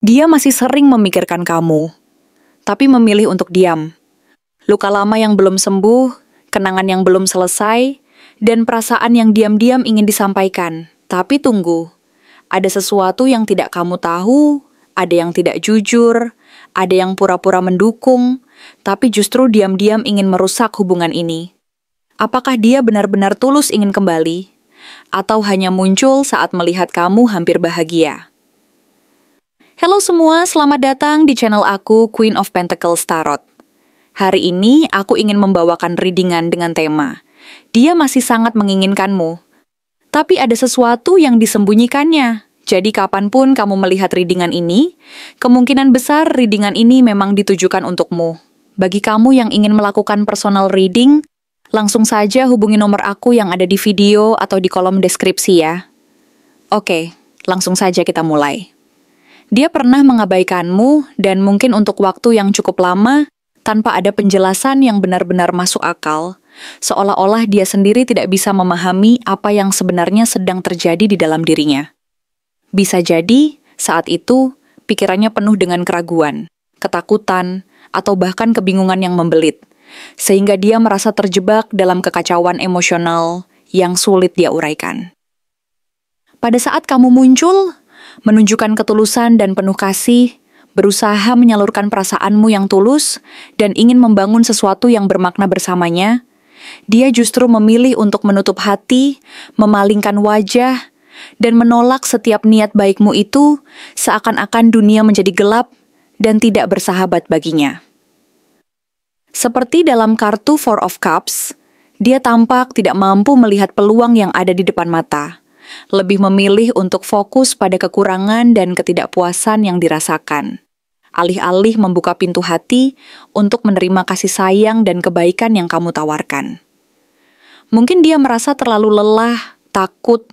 Dia masih sering memikirkan kamu, tapi memilih untuk diam. Luka lama yang belum sembuh, kenangan yang belum selesai, dan perasaan yang diam-diam ingin disampaikan. Tapi tunggu, ada sesuatu yang tidak kamu tahu, ada yang tidak jujur, ada yang pura-pura mendukung, tapi justru diam-diam ingin merusak hubungan ini. Apakah dia benar-benar tulus ingin kembali, atau hanya muncul saat melihat kamu hampir bahagia? Halo semua, selamat datang di channel aku, Queen of Pentacles Tarot. Hari ini aku ingin membawakan readingan dengan tema, dia masih sangat menginginkanmu. Tapi ada sesuatu yang disembunyikannya. Jadi kapanpun kamu melihat readingan ini, kemungkinan besar readingan ini memang ditujukan untukmu. Bagi kamu yang ingin melakukan personal reading, langsung saja hubungi nomor aku yang ada di video atau di kolom deskripsi ya. Oke, langsung saja kita mulai. Dia pernah mengabaikanmu dan mungkin untuk waktu yang cukup lama, tanpa ada penjelasan yang benar-benar masuk akal, seolah-olah dia sendiri tidak bisa memahami apa yang sebenarnya sedang terjadi di dalam dirinya. Bisa jadi, saat itu, pikirannya penuh dengan keraguan, ketakutan, atau bahkan kebingungan yang membelit, sehingga dia merasa terjebak dalam kekacauan emosional yang sulit dia uraikan. Pada saat kamu muncul, menunjukkan ketulusan dan penuh kasih, berusaha menyalurkan perasaanmu yang tulus, dan ingin membangun sesuatu yang bermakna bersamanya, dia justru memilih untuk menutup hati, memalingkan wajah, dan menolak setiap niat baikmu itu seakan-akan dunia menjadi gelap dan tidak bersahabat baginya. Seperti dalam kartu Four of Cups, dia tampak tidak mampu melihat peluang yang ada di depan mata, lebih memilih untuk fokus pada kekurangan dan ketidakpuasan yang dirasakan, alih-alih membuka pintu hati untuk menerima kasih sayang dan kebaikan yang kamu tawarkan. Mungkin dia merasa terlalu lelah, takut,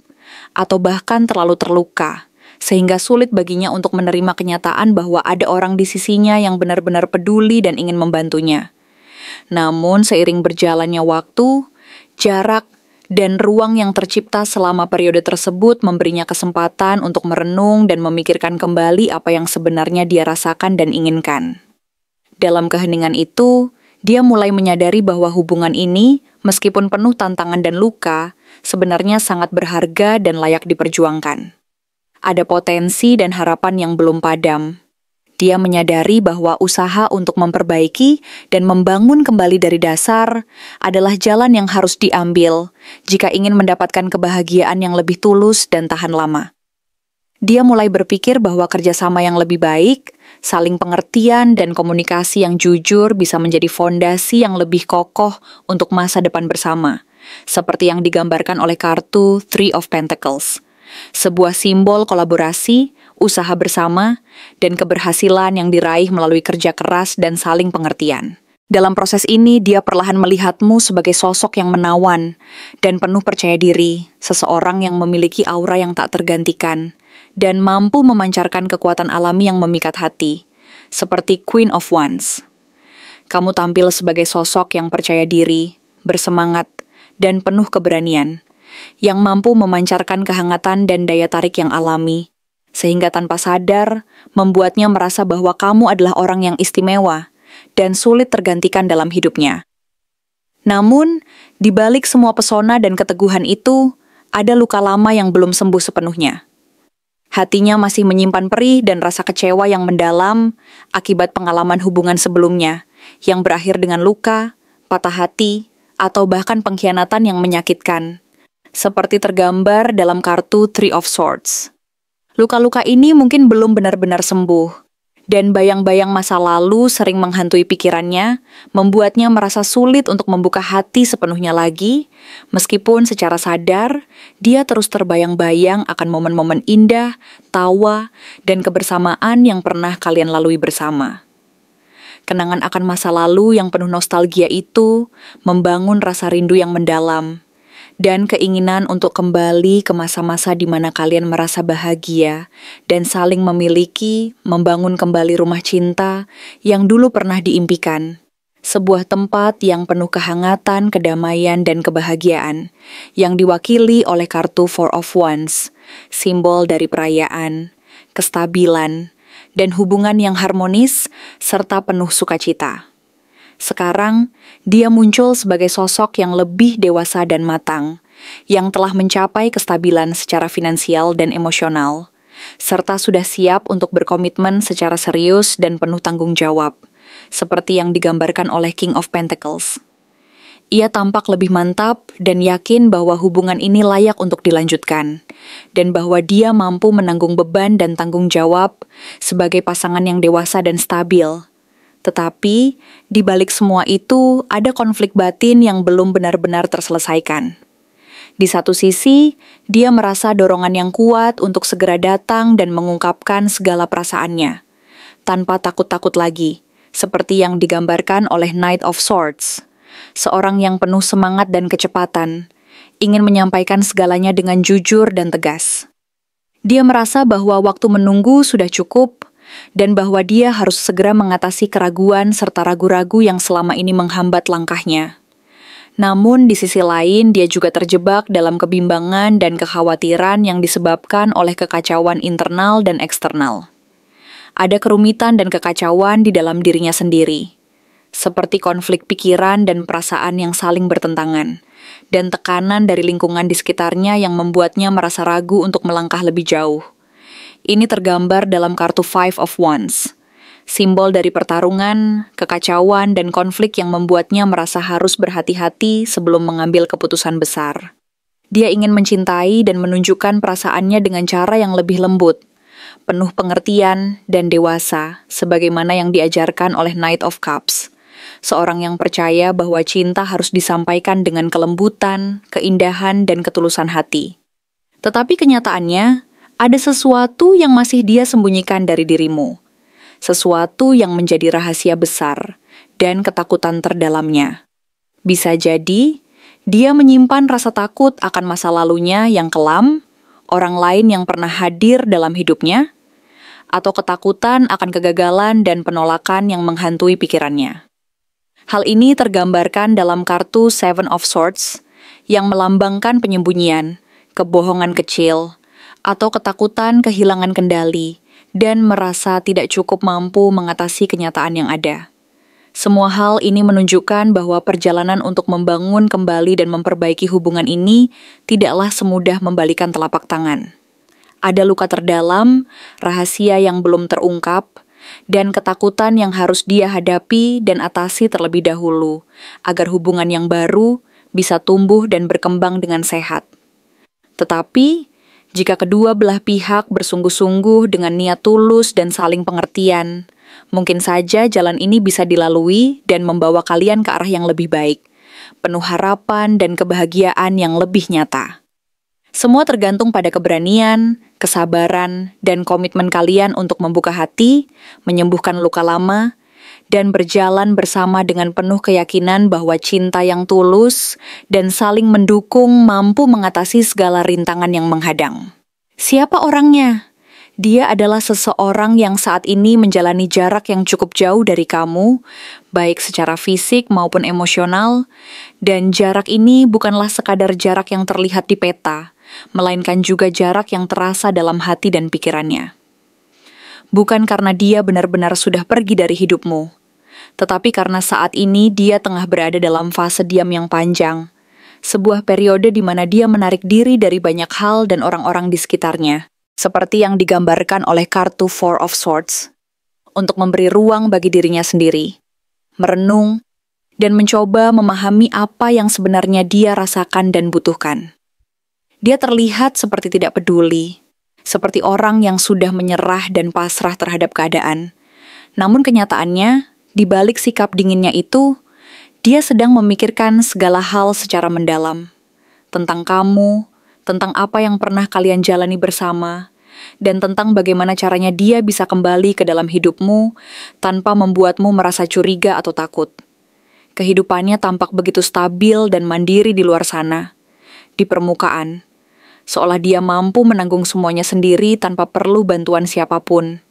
atau bahkan terlalu terluka, sehingga sulit baginya untuk menerima kenyataan bahwa ada orang di sisinya yang benar-benar peduli dan ingin membantunya. Namun seiring berjalannya waktu, jarak, dan ruang yang tercipta selama periode tersebut memberinya kesempatan untuk merenung dan memikirkan kembali apa yang sebenarnya dia rasakan dan inginkan. Dalam keheningan itu, dia mulai menyadari bahwa hubungan ini, meskipun penuh tantangan dan luka, sebenarnya sangat berharga dan layak diperjuangkan. Ada potensi dan harapan yang belum padam. Dia menyadari bahwa usaha untuk memperbaiki dan membangun kembali dari dasar adalah jalan yang harus diambil jika ingin mendapatkan kebahagiaan yang lebih tulus dan tahan lama. Dia mulai berpikir bahwa kerjasama yang lebih baik, saling pengertian, dan komunikasi yang jujur bisa menjadi fondasi yang lebih kokoh untuk masa depan bersama, seperti yang digambarkan oleh kartu Three of Pentacles. Sebuah simbol kolaborasi, usaha bersama, dan keberhasilan yang diraih melalui kerja keras dan saling pengertian. Dalam proses ini, dia perlahan melihatmu sebagai sosok yang menawan dan penuh percaya diri, seseorang yang memiliki aura yang tak tergantikan, dan mampu memancarkan kekuatan alami yang memikat hati, seperti Queen of Wands. Kamu tampil sebagai sosok yang percaya diri, bersemangat, dan penuh keberanian, yang mampu memancarkan kehangatan dan daya tarik yang alami, sehingga tanpa sadar membuatnya merasa bahwa kamu adalah orang yang istimewa dan sulit tergantikan dalam hidupnya. Namun, di balik semua pesona dan keteguhan itu, ada luka lama yang belum sembuh sepenuhnya. Hatinya masih menyimpan perih dan rasa kecewa yang mendalam akibat pengalaman hubungan sebelumnya, yang berakhir dengan luka, patah hati, atau bahkan pengkhianatan yang menyakitkan, seperti tergambar dalam kartu Three of Swords. Luka-luka ini mungkin belum benar-benar sembuh, dan bayang-bayang masa lalu sering menghantui pikirannya, membuatnya merasa sulit untuk membuka hati sepenuhnya lagi, meskipun secara sadar, dia terus terbayang-bayang akan momen-momen indah, tawa, dan kebersamaan yang pernah kalian lalui bersama. Kenangan akan masa lalu yang penuh nostalgia itu membangun rasa rindu yang mendalam, dan keinginan untuk kembali ke masa-masa di mana kalian merasa bahagia dan saling memiliki, membangun kembali rumah cinta yang dulu pernah diimpikan. Sebuah tempat yang penuh kehangatan, kedamaian, dan kebahagiaan, yang diwakili oleh kartu Four of Wands, simbol dari perayaan, kestabilan, dan hubungan yang harmonis serta penuh sukacita. Sekarang, dia muncul sebagai sosok yang lebih dewasa dan matang, yang telah mencapai kestabilan secara finansial dan emosional, serta sudah siap untuk berkomitmen secara serius dan penuh tanggung jawab, seperti yang digambarkan oleh King of Pentacles. Ia tampak lebih mantap dan yakin bahwa hubungan ini layak untuk dilanjutkan, dan bahwa dia mampu menanggung beban dan tanggung jawab sebagai pasangan yang dewasa dan stabil. Tetapi, di balik semua itu, ada konflik batin yang belum benar-benar terselesaikan. Di satu sisi, dia merasa dorongan yang kuat untuk segera datang dan mengungkapkan segala perasaannya, tanpa takut-takut lagi, seperti yang digambarkan oleh Knight of Swords. Seorang yang penuh semangat dan kecepatan, ingin menyampaikan segalanya dengan jujur dan tegas. Dia merasa bahwa waktu menunggu sudah cukup, dan bahwa dia harus segera mengatasi keraguan serta ragu-ragu yang selama ini menghambat langkahnya. Namun di sisi lain, dia juga terjebak dalam kebimbangan dan kekhawatiran yang disebabkan oleh kekacauan internal dan eksternal. Ada kerumitan dan kekacauan di dalam dirinya sendiri, seperti konflik pikiran dan perasaan yang saling bertentangan, dan tekanan dari lingkungan di sekitarnya yang membuatnya merasa ragu untuk melangkah lebih jauh. Ini tergambar dalam kartu Five of Wands, simbol dari pertarungan, kekacauan, dan konflik yang membuatnya merasa harus berhati-hati sebelum mengambil keputusan besar. Dia ingin mencintai dan menunjukkan perasaannya dengan cara yang lebih lembut, penuh pengertian dan dewasa, sebagaimana yang diajarkan oleh Knight of Cups. Seorang yang percaya bahwa cinta harus disampaikan dengan kelembutan, keindahan, dan ketulusan hati. Tetapi kenyataannya, ada sesuatu yang masih dia sembunyikan dari dirimu. Sesuatu yang menjadi rahasia besar dan ketakutan terdalamnya. Bisa jadi, dia menyimpan rasa takut akan masa lalunya yang kelam, orang lain yang pernah hadir dalam hidupnya, atau ketakutan akan kegagalan dan penolakan yang menghantui pikirannya. Hal ini tergambarkan dalam kartu Seven of Swords yang melambangkan penyembunyian, kebohongan kecil, atau ketakutan kehilangan kendali dan merasa tidak cukup mampu mengatasi kenyataan yang ada. Semua hal ini menunjukkan bahwa perjalanan untuk membangun kembali dan memperbaiki hubungan ini tidaklah semudah membalikan telapak tangan. Ada luka terdalam, rahasia yang belum terungkap, dan ketakutan yang harus dia hadapi dan atasi terlebih dahulu, agar hubungan yang baru bisa tumbuh dan berkembang dengan sehat. Tetapi, jika kedua belah pihak bersungguh-sungguh dengan niat tulus dan saling pengertian, mungkin saja jalan ini bisa dilalui dan membawa kalian ke arah yang lebih baik, penuh harapan dan kebahagiaan yang lebih nyata. Semua tergantung pada keberanian, kesabaran, dan komitmen kalian untuk membuka hati, menyembuhkan luka lama, dan berjalan bersama dengan penuh keyakinan bahwa cinta yang tulus dan saling mendukung mampu mengatasi segala rintangan yang menghadang. Siapa orangnya? Dia adalah seseorang yang saat ini menjalani jarak yang cukup jauh dari kamu, baik secara fisik maupun emosional, dan jarak ini bukanlah sekadar jarak yang terlihat di peta, melainkan juga jarak yang terasa dalam hati dan pikirannya. Bukan karena dia benar-benar sudah pergi dari hidupmu, tetapi karena saat ini dia tengah berada dalam fase diam yang panjang, sebuah periode di mana dia menarik diri dari banyak hal dan orang-orang di sekitarnya, seperti yang digambarkan oleh kartu Four of Swords, untuk memberi ruang bagi dirinya sendiri, merenung, dan mencoba memahami apa yang sebenarnya dia rasakan dan butuhkan. Dia terlihat seperti tidak peduli, seperti orang yang sudah menyerah dan pasrah terhadap keadaan. Namun kenyataannya, di balik sikap dinginnya itu, dia sedang memikirkan segala hal secara mendalam. Tentang kamu, tentang apa yang pernah kalian jalani bersama, dan tentang bagaimana caranya dia bisa kembali ke dalam hidupmu tanpa membuatmu merasa curiga atau takut. Kehidupannya tampak begitu stabil dan mandiri di luar sana, di permukaan, seolah dia mampu menanggung semuanya sendiri tanpa perlu bantuan siapapun.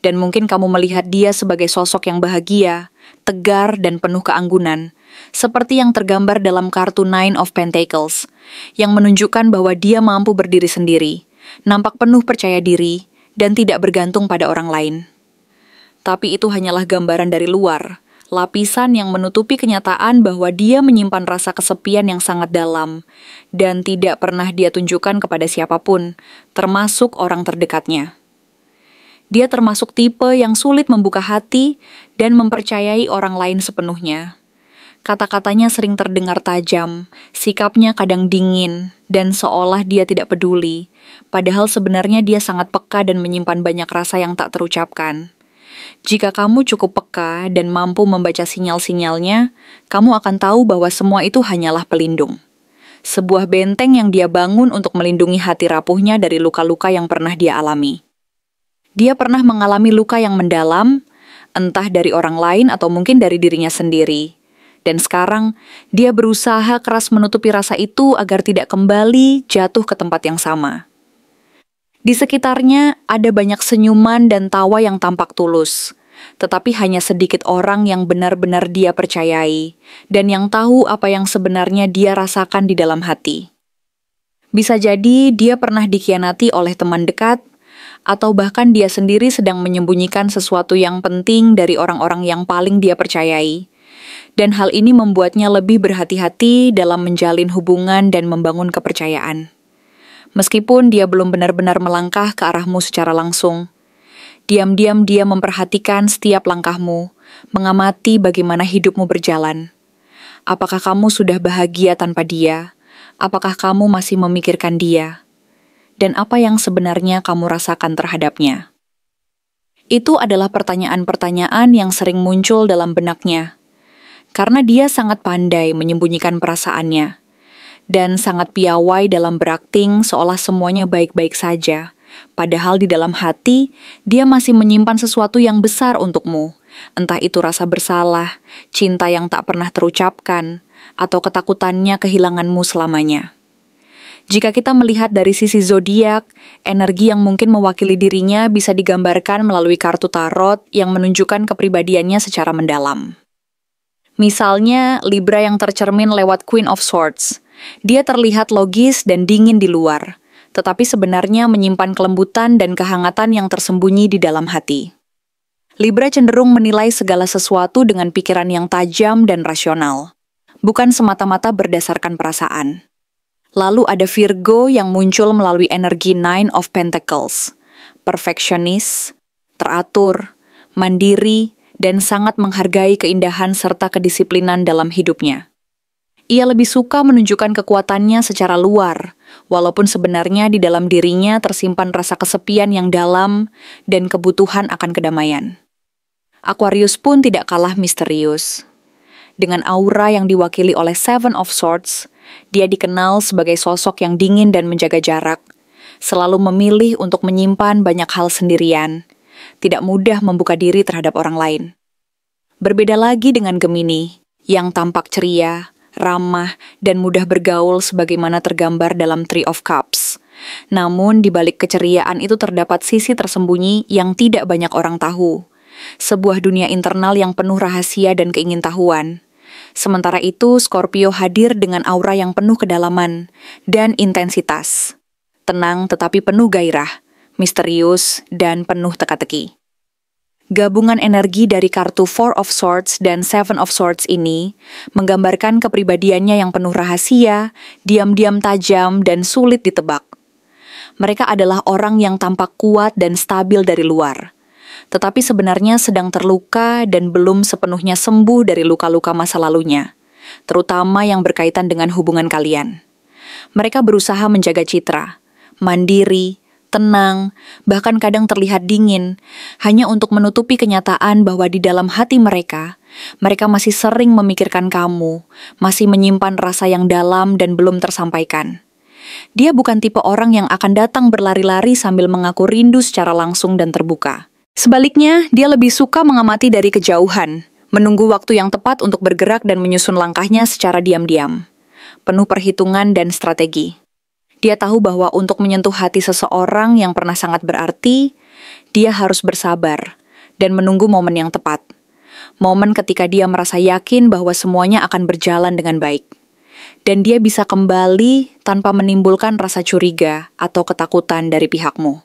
Dan mungkin kamu melihat dia sebagai sosok yang bahagia, tegar, dan penuh keanggunan, seperti yang tergambar dalam kartu Nine of Pentacles, yang menunjukkan bahwa dia mampu berdiri sendiri, nampak penuh percaya diri, dan tidak bergantung pada orang lain. Tapi itu hanyalah gambaran dari luar, lapisan yang menutupi kenyataan bahwa dia menyimpan rasa kesepian yang sangat dalam dan tidak pernah dia tunjukkan kepada siapapun, termasuk orang terdekatnya. Dia termasuk tipe yang sulit membuka hati dan mempercayai orang lain sepenuhnya. Kata-katanya sering terdengar tajam, sikapnya kadang dingin, dan seolah dia tidak peduli, padahal sebenarnya dia sangat peka dan menyimpan banyak rasa yang tak terucapkan. Jika kamu cukup peka dan mampu membaca sinyal-sinyalnya, kamu akan tahu bahwa semua itu hanyalah pelindung. Sebuah benteng yang dia bangun untuk melindungi hati rapuhnya dari luka-luka yang pernah dia alami. Dia pernah mengalami luka yang mendalam, entah dari orang lain atau mungkin dari dirinya sendiri. Dan sekarang, dia berusaha keras menutupi rasa itu agar tidak kembali jatuh ke tempat yang sama. Di sekitarnya ada banyak senyuman dan tawa yang tampak tulus, tetapi hanya sedikit orang yang benar-benar dia percayai, dan yang tahu apa yang sebenarnya dia rasakan di dalam hati. Bisa jadi dia pernah dikhianati oleh teman dekat, atau bahkan dia sendiri sedang menyembunyikan sesuatu yang penting dari orang-orang yang paling dia percayai. Dan hal ini membuatnya lebih berhati-hati dalam menjalin hubungan dan membangun kepercayaan. Meskipun dia belum benar-benar melangkah ke arahmu secara langsung, diam-diam dia memperhatikan setiap langkahmu, mengamati bagaimana hidupmu berjalan. Apakah kamu sudah bahagia tanpa dia? Apakah kamu masih memikirkan dia? Dan apa yang sebenarnya kamu rasakan terhadapnya? Itu adalah pertanyaan-pertanyaan yang sering muncul dalam benaknya. Karena dia sangat pandai menyembunyikan perasaannya, dan sangat piawai dalam berakting seolah semuanya baik-baik saja, padahal di dalam hati, dia masih menyimpan sesuatu yang besar untukmu, entah itu rasa bersalah, cinta yang tak pernah terucapkan, atau ketakutannya kehilanganmu selamanya. Jika kita melihat dari sisi zodiak, energi yang mungkin mewakili dirinya bisa digambarkan melalui kartu tarot yang menunjukkan kepribadiannya secara mendalam. Misalnya, Libra yang tercermin lewat Queen of Swords. Dia terlihat logis dan dingin di luar, tetapi sebenarnya menyimpan kelembutan dan kehangatan yang tersembunyi di dalam hati. Libra cenderung menilai segala sesuatu dengan pikiran yang tajam dan rasional, bukan semata-mata berdasarkan perasaan. Lalu ada Virgo yang muncul melalui energi Nine of Pentacles, perfeksionis, teratur, mandiri, dan sangat menghargai keindahan serta kedisiplinan dalam hidupnya. Ia lebih suka menunjukkan kekuatannya secara luar, walaupun sebenarnya di dalam dirinya tersimpan rasa kesepian yang dalam dan kebutuhan akan kedamaian. Aquarius pun tidak kalah misterius. Dengan aura yang diwakili oleh Seven of Swords, dia dikenal sebagai sosok yang dingin dan menjaga jarak, selalu memilih untuk menyimpan banyak hal sendirian, tidak mudah membuka diri terhadap orang lain. Berbeda lagi dengan Gemini, yang tampak ceria, ramah, dan mudah bergaul sebagaimana tergambar dalam Three of Cups. Namun di balik keceriaan itu terdapat sisi tersembunyi yang tidak banyak orang tahu. Sebuah dunia internal yang penuh rahasia dan keingintahuan. Sementara itu, Scorpio hadir dengan aura yang penuh kedalaman dan intensitas. Tenang tetapi penuh gairah, misterius, dan penuh teka-teki. Gabungan energi dari kartu Four of Swords dan Seven of Swords ini menggambarkan kepribadiannya yang penuh rahasia, diam-diam tajam, dan sulit ditebak. Mereka adalah orang yang tampak kuat dan stabil dari luar, tetapi sebenarnya sedang terluka dan belum sepenuhnya sembuh dari luka-luka masa lalunya, terutama yang berkaitan dengan hubungan kalian. Mereka berusaha menjaga citra, mandiri, tenang, bahkan kadang terlihat dingin, hanya untuk menutupi kenyataan bahwa di dalam hati mereka masih sering memikirkan kamu, masih menyimpan rasa yang dalam dan belum tersampaikan. Dia bukan tipe orang yang akan datang berlari-lari sambil mengaku rindu secara langsung dan terbuka. Sebaliknya, dia lebih suka mengamati dari kejauhan, menunggu waktu yang tepat untuk bergerak dan menyusun langkahnya secara diam-diam, penuh perhitungan dan strategi. Dia tahu bahwa untuk menyentuh hati seseorang yang pernah sangat berarti, dia harus bersabar dan menunggu momen yang tepat. Momen ketika dia merasa yakin bahwa semuanya akan berjalan dengan baik. Dan dia bisa kembali tanpa menimbulkan rasa curiga atau ketakutan dari pihakmu.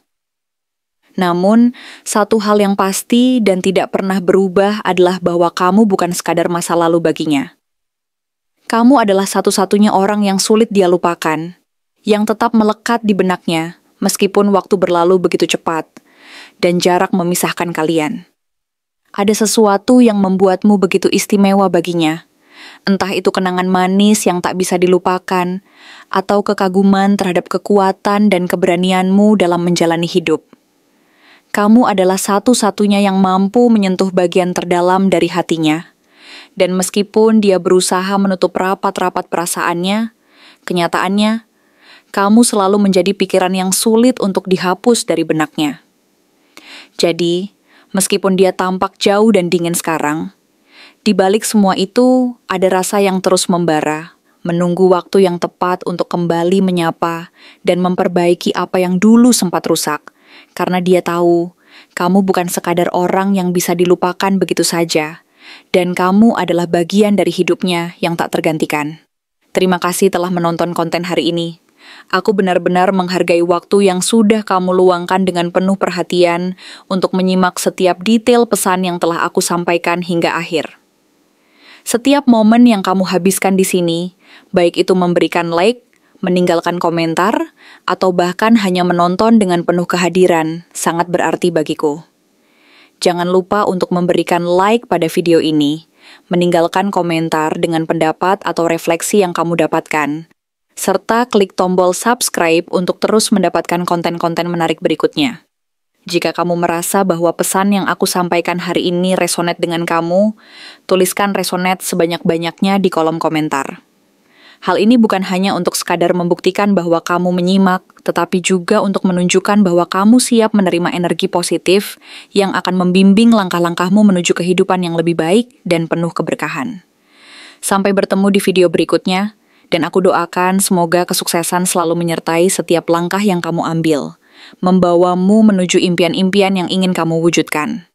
Namun, satu hal yang pasti dan tidak pernah berubah adalah bahwa kamu bukan sekadar masa lalu baginya. Kamu adalah satu-satunya orang yang sulit dia lupakan, yang tetap melekat di benaknya, meskipun waktu berlalu begitu cepat, dan jarak memisahkan kalian. Ada sesuatu yang membuatmu begitu istimewa baginya, entah itu kenangan manis yang tak bisa dilupakan, atau kekaguman terhadap kekuatan dan keberanianmu dalam menjalani hidup. Kamu adalah satu-satunya yang mampu menyentuh bagian terdalam dari hatinya. Dan meskipun dia berusaha menutup rapat-rapat perasaannya, kenyataannya, kamu selalu menjadi pikiran yang sulit untuk dihapus dari benaknya. Jadi, meskipun dia tampak jauh dan dingin sekarang, di balik semua itu ada rasa yang terus membara, menunggu waktu yang tepat untuk kembali menyapa dan memperbaiki apa yang dulu sempat rusak. Karena dia tahu, kamu bukan sekadar orang yang bisa dilupakan begitu saja, dan kamu adalah bagian dari hidupnya yang tak tergantikan. Terima kasih telah menonton konten hari ini. Aku benar-benar menghargai waktu yang sudah kamu luangkan dengan penuh perhatian untuk menyimak setiap detail pesan yang telah aku sampaikan hingga akhir. Setiap momen yang kamu habiskan di sini, baik itu memberikan like, meninggalkan komentar, atau bahkan hanya menonton dengan penuh kehadiran, sangat berarti bagiku. Jangan lupa untuk memberikan like pada video ini, meninggalkan komentar dengan pendapat atau refleksi yang kamu dapatkan, serta klik tombol subscribe untuk terus mendapatkan konten-konten menarik berikutnya. Jika kamu merasa bahwa pesan yang aku sampaikan hari ini resonate dengan kamu, tuliskan resonate sebanyak-banyaknya di kolom komentar. Hal ini bukan hanya untuk sekadar membuktikan bahwa kamu menyimak, tetapi juga untuk menunjukkan bahwa kamu siap menerima energi positif yang akan membimbing langkah-langkahmu menuju kehidupan yang lebih baik dan penuh keberkahan. Sampai bertemu di video berikutnya, dan aku doakan semoga kesuksesan selalu menyertai setiap langkah yang kamu ambil, membawamu menuju impian-impian yang ingin kamu wujudkan.